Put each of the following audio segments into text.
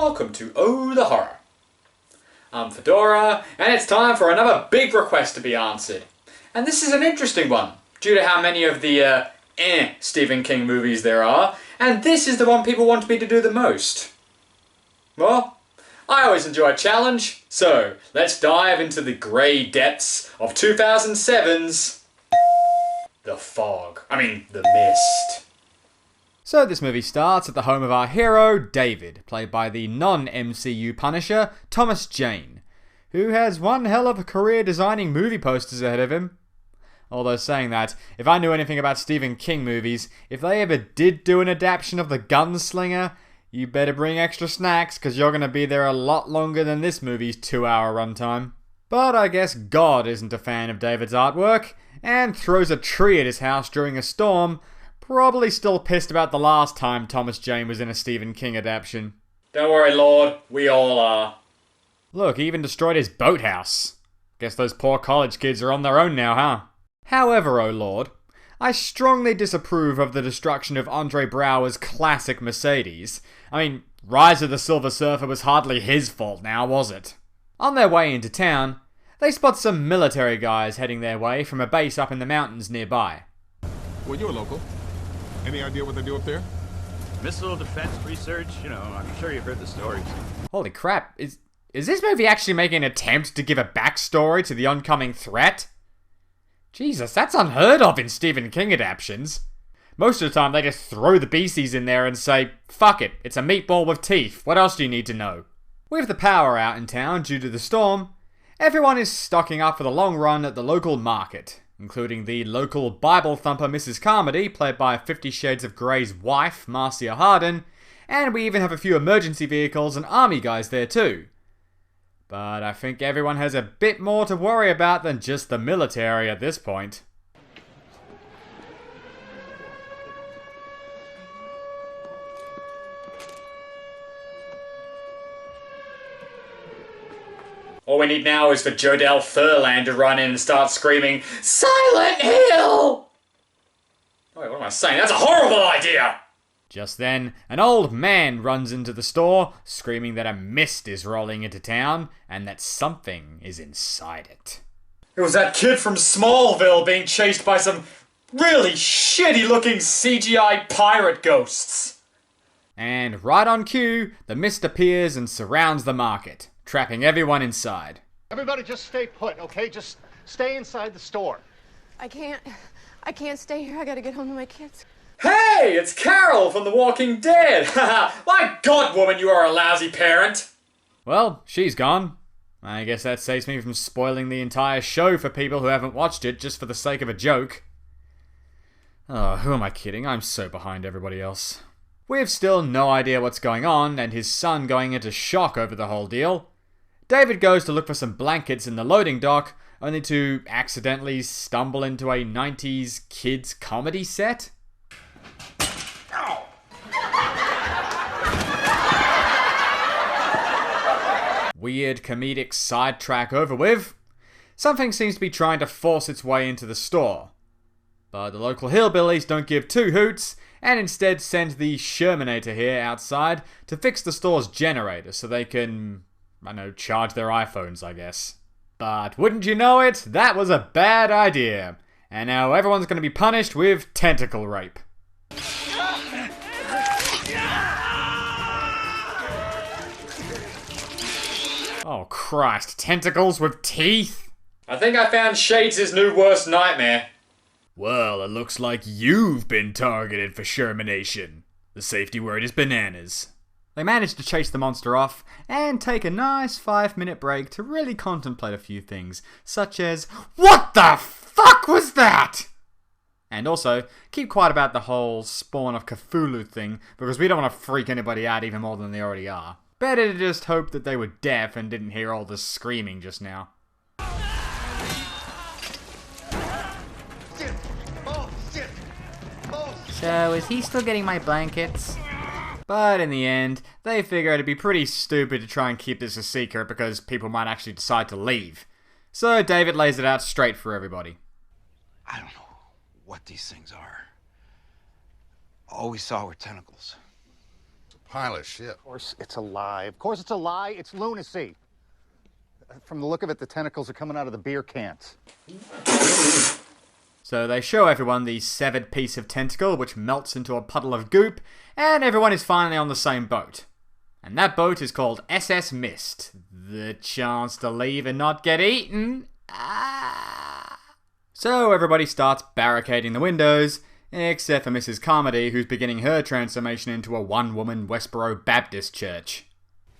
welcome to Oh the Horror. I'm Fedora, and it's time for another big request to be answered. And this is an interesting one, due to how many of the Stephen King movies there are, and this is the one people want me to do the most. Well, I always enjoy a challenge, so let's dive into the grey depths of 2007's The Fog. The Mist. So this movie starts at the home of our hero, David, played by the non-MCU Punisher, Thomas Jane, who has one hell of a career designing movie posters ahead of him. Although saying that, if I knew anything about Stephen King movies, if they ever did do an adaptation of The Gunslinger, you better bring extra snacks, because you're going to be there a lot longer than this movie's 2-hour runtime. But I guess God isn't a fan of David's artwork, and throws a tree at his house during a storm, probably still pissed about the last time Thomas Jane was in a Stephen King adaptation. Don't worry, Lord, we all are. Look, he even destroyed his boathouse. Guess those poor college kids are on their own now, huh? However, oh Lord, I strongly disapprove of the destruction of Andre Braugher's classic Mercedes. Rise of the Silver Surfer was hardly his fault now, was it? On their way into town, they spot some military guys heading their way from a base up in the mountains nearby. Well, you're local. Any idea what they do up there? Missile defense research, I'm sure you've heard the stories. Holy crap, is this movie actually making an attempt to give a backstory to the oncoming threat? Jesus, that's unheard of in Stephen King adaptations. Most of the time they just throw the beasties in there and say, fuck it, it's a meatball with teeth, what else do you need to know? With the power out in town due to the storm, everyone is stocking up for the long run at the local market, including the local Bible thumper Mrs. Carmody, played by 50 Shades of Grey's wife, Marcia Harden, and we even have a few emergency vehicles and army guys there too. But I think everyone has a bit more to worry about than just the military at this point. All we need now is for Jodelle Furlan to run in and start screaming, Silent Hill! Wait, what am I saying? That's a horrible idea! Just then, an old man runs into the store, screaming that a mist is rolling into town, and that something is inside it. It was that kid from Smallville being chased by some really shitty-looking CGI pirate ghosts. And right on cue, the mist appears and surrounds the market, trapping everyone inside. Everybody just stay put, okay? Just stay inside the store. I can't stay here. I gotta get home to my kids. Hey, it's Carol from The Walking Dead! My God, woman, you are a lousy parent! Well, she's gone. I guess that saves me from spoiling the entire show for people who haven't watched it just for the sake of a joke. Oh, who am I kidding? I'm so behind everybody else. We've still no idea what's going on, and his son going into shock over the whole deal. David goes to look for some blankets in the loading dock, only to accidentally stumble into a 90s kids comedy set. Weird comedic sidetrack over with. Something seems to be trying to force its way into the store. But the local hillbillies don't give two hoots, and instead send the Shermanator here outside to fix the store's generator so they can, charge their iPhones, I guess. But wouldn't you know it, that was a bad idea. And now everyone's going to be punished with tentacle rape. Oh Christ, tentacles with teeth? I think I found Shades' new worst nightmare. Well, it looks like you've been targeted for Shermanation. The safety word is bananas. They manage to chase the monster off and take a nice 5-minute break to really contemplate a few things, such as, what the fuck was that? And also, keep quiet about the whole Spawn of Cthulhu thing, because we don't want to freak anybody out even more than they already are. Better to just hope that they were deaf and didn't hear all the screaming just now. So, is he still getting my blankets? But in the end, they figure it'd be pretty stupid to try and keep this a secret because people might actually decide to leave. So David lays it out straight for everybody. I don't know what these things are. All we saw were tentacles. Pile of shit. Of course it's a lie. Of course it's a lie. It's lunacy. From the look of it, the tentacles are coming out of the beer cans. So they show everyone the severed piece of tentacle, which melts into a puddle of goop, and everyone is finally on the same boat. And that boat is called SS Mist. The chance to leave and not get eaten. So everybody starts barricading the windows, except for Mrs. Carmody, who's beginning her transformation into a one-woman Westboro Baptist church.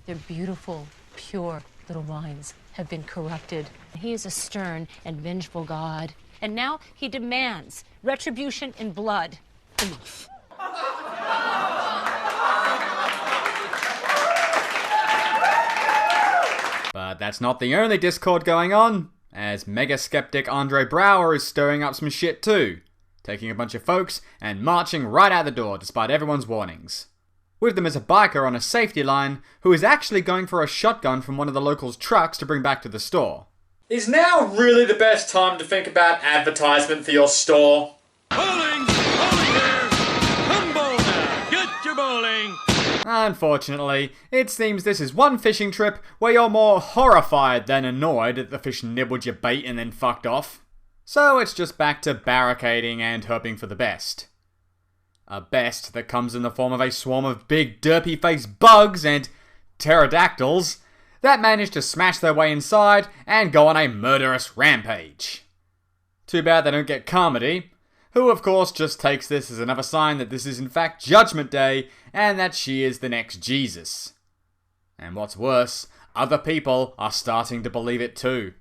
Their beautiful, pure little minds have been corrupted. He is a stern and vengeful God. And now he demands retribution in blood. Enough. But that's not the only discord going on, as mega skeptic Andre Brower is stirring up some shit too, taking a bunch of folks and marching right out the door despite everyone's warnings. With them is a biker on a safety line who is actually going for a shotgun from one of the locals' trucks to bring back to the store. Is now really the best time to think about advertisement for your store? Bowling! Bowling here! Come bowl now! Get your bowling! Unfortunately, it seems this is one fishing trip where you're more horrified than annoyed that the fish nibbled your bait and then fucked off. So it's just back to barricading and hoping for the best. A best that comes in the form of a swarm of big derpy-faced bugs and pterodactyls that manage to smash their way inside and go on a murderous rampage. Too bad they don't get Carmody, who of course just takes this as another sign that this is in fact Judgment Day and that she is the next Jesus. And what's worse, other people are starting to believe it too.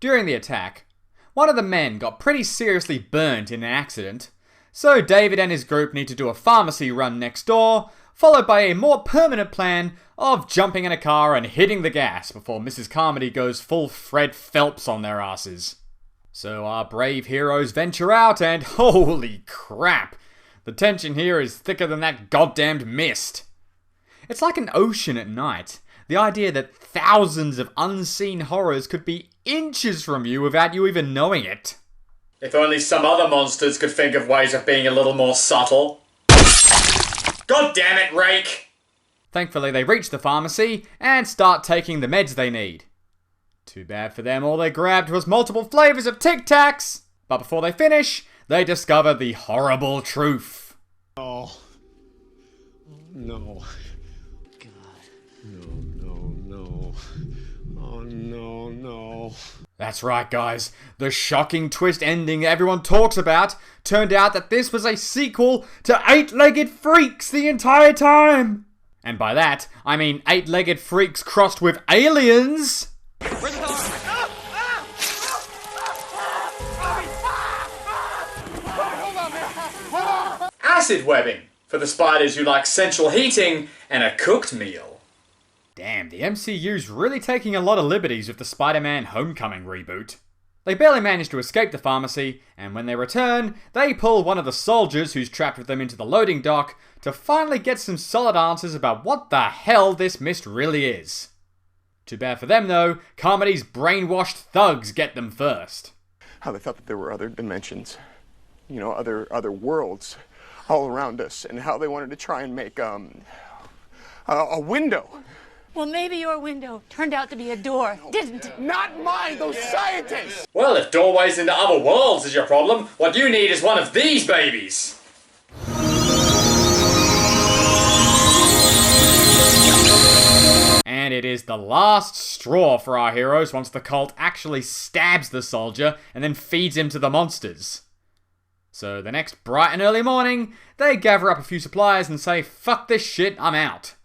During the attack, one of the men got pretty seriously burnt in an accident, so David and his group need to do a pharmacy run next door, followed by a more permanent plan of jumping in a car and hitting the gas before Mrs. Carmody goes full Fred Phelps on their asses. So our brave heroes venture out and holy crap, the tension here is thicker than that goddamned mist. It's like an ocean at night. The idea that thousands of unseen horrors could be inches from you without you even knowing it. If only some other monsters could think of ways of being a little more subtle. God damn it, Rake! Thankfully they reach the pharmacy and start taking the meds they need. Too bad for them, all they grabbed was multiple flavours of Tic Tacs! But before they finish, they discover the horrible truth. Oh. No. No. Oh, no. That's right, guys. The shocking twist ending everyone talks about turned out that this was a sequel to Eight-Legged Freaks the entire time! And by that, I mean eight-legged freaks crossed with aliens! Acid webbing for the spiders who like central heating and a cooked meal. Damn, the MCU's really taking a lot of liberties with the Spider-Man Homecoming reboot. They barely manage to escape the pharmacy, and when they return, they pull one of the soldiers who's trapped with them into the loading dock to finally get some solid answers about what the hell this mist really is. Too bad for them though, Carmody's brainwashed thugs get them first. How they thought that there were other dimensions, other worlds all around us, and how they wanted to try and make a window. Well, maybe your window turned out to be a door, didn't it? Not mine, those scientists! Well, if doorways into other worlds is your problem, what you need is one of these babies. And it is the last straw for our heroes once the cult actually stabs the soldier and then feeds him to the monsters. So the next bright and early morning, they gather up a few supplies and say, fuck this shit, I'm out.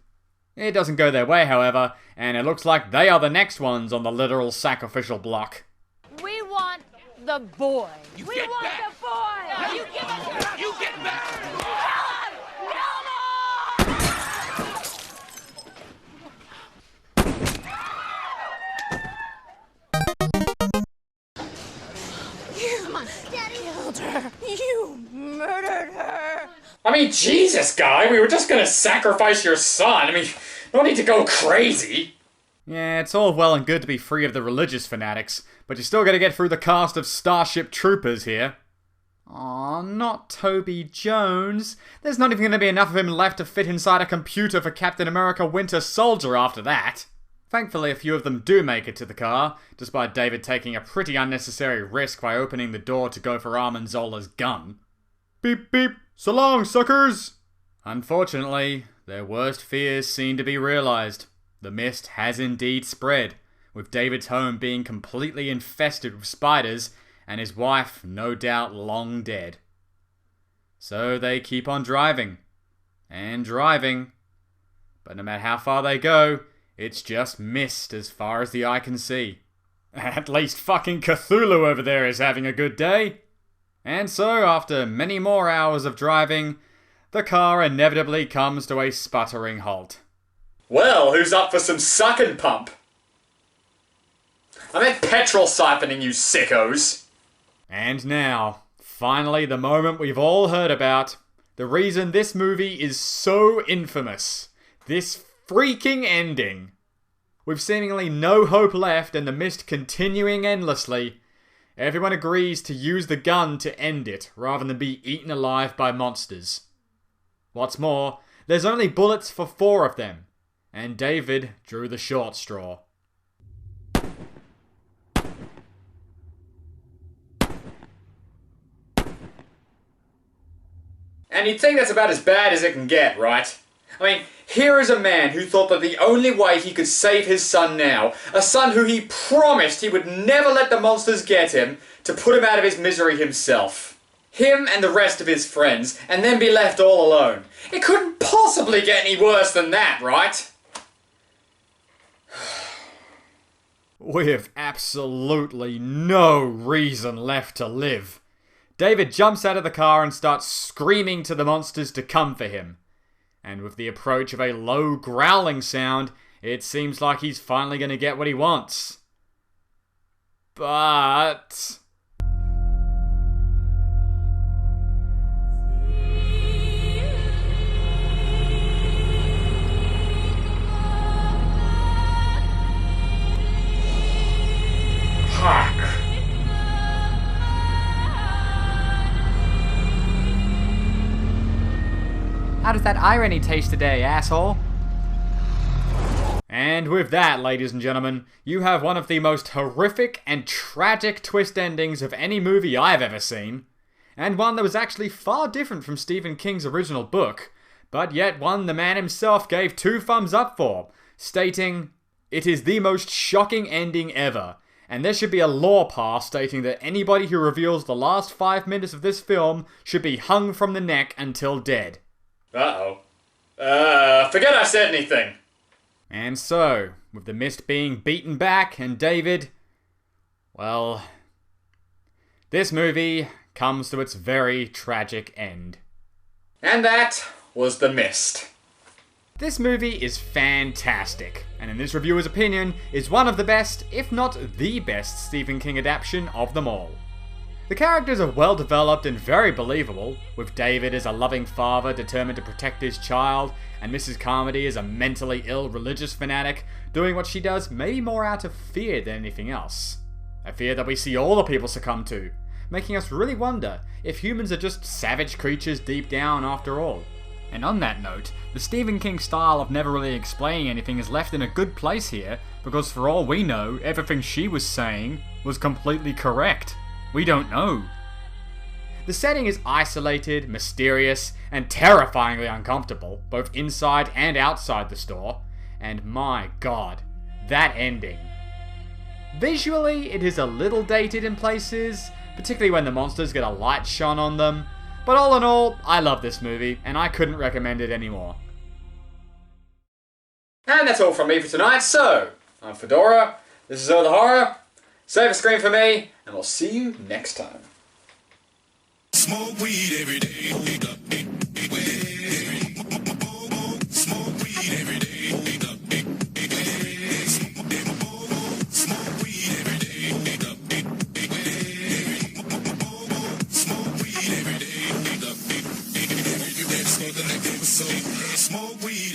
It doesn't go their way, however, and it looks like they are the next ones on the literal sacrificial block. We want the boy. You We get want back. the boy. You give us. You get back! Killed her. You murdered her. I mean, Jesus, guy, we were just gonna sacrifice your son. I mean, no need to go crazy. Yeah, it's all well and good to be free of the religious fanatics, but you still gotta get through the cast of Starship Troopers here. Aw, not Toby Jones. There's not even going to be enough of him left to fit inside a computer for Captain America Winter Soldier after that. Thankfully, a few of them do make it to the car, despite David taking a pretty unnecessary risk by opening the door to go for Armin Zola's gun. Beep beep, so long, suckers! Unfortunately, their worst fears seem to be realized. The mist has indeed spread, with David's home being completely infested with spiders, and his wife no doubt long dead. So they keep on driving. And driving. But no matter how far they go, it's just mist as far as the eye can see. At least fucking Cthulhu over there is having a good day. And so, after many more hours of driving, the car inevitably comes to a sputtering halt. Well, who's up for some suck and pump? I meant petrol siphoning, you sickos. And now, finally the moment we've all heard about. The reason this movie is so infamous. This freaking ending. With seemingly no hope left and the mist continuing endlessly, everyone agrees to use the gun to end it rather than be eaten alive by monsters. What's more, there's only bullets for 4 of them, and David drew the short straw. And you'd think that's about as bad as it can get, right? I mean, here is a man who thought that the only way he could save his son now, a son who he promised he would never let the monsters get him, to put him out of his misery himself. Him and the rest of his friends, and then be left all alone. It couldn't possibly get any worse than that, right? We have absolutely no reason left to live. David jumps out of the car and starts screaming to the monsters to come for him. And with the approach of a low growling sound, it seems like he's finally going to get what he wants. But... Fuck. How does that irony taste today, asshole? And with that, ladies and gentlemen, you have one of the most horrific and tragic twist endings of any movie I've ever seen. And one that was actually far different from Stephen King's original book, but yet one the man himself gave 2 thumbs up for, stating, "It is the most shocking ending ever, and there should be a law passed stating that anybody who reveals the last 5 minutes of this film should be hung from the neck until dead." Uh-oh. Forget I said anything. And so, with the mist being beaten back and David, well, this movie comes to its very tragic end. And that was The Mist. This movie is fantastic, and in this reviewer's opinion, is one of the best, if not the best, Stephen King adaptation of them all. The characters are well developed and very believable, with David as a loving father determined to protect his child, and Mrs. Carmody as a mentally ill religious fanatic, doing what she does maybe more out of fear than anything else. A fear that we see all the people succumb to, making us really wonder if humans are just savage creatures deep down after all. And on that note, the Stephen King style of never really explaining anything is left in a good place here, because for all we know, everything she was saying was completely correct. We don't know. The setting is isolated, mysterious, and terrifyingly uncomfortable, both inside and outside the store, and my god, that ending. Visually, it is a little dated in places, particularly when the monsters get a light shone on them, but all in all, I love this movie, and I couldn't recommend it anymore. And that's all from me for tonight, so, I'm Fedora, this is All the Horror, save a screen for me, and we'll see you next time. Smoke weed every day. Smoke weed every day. Smoke weed every day. Smoke weed every day. Smoke weed.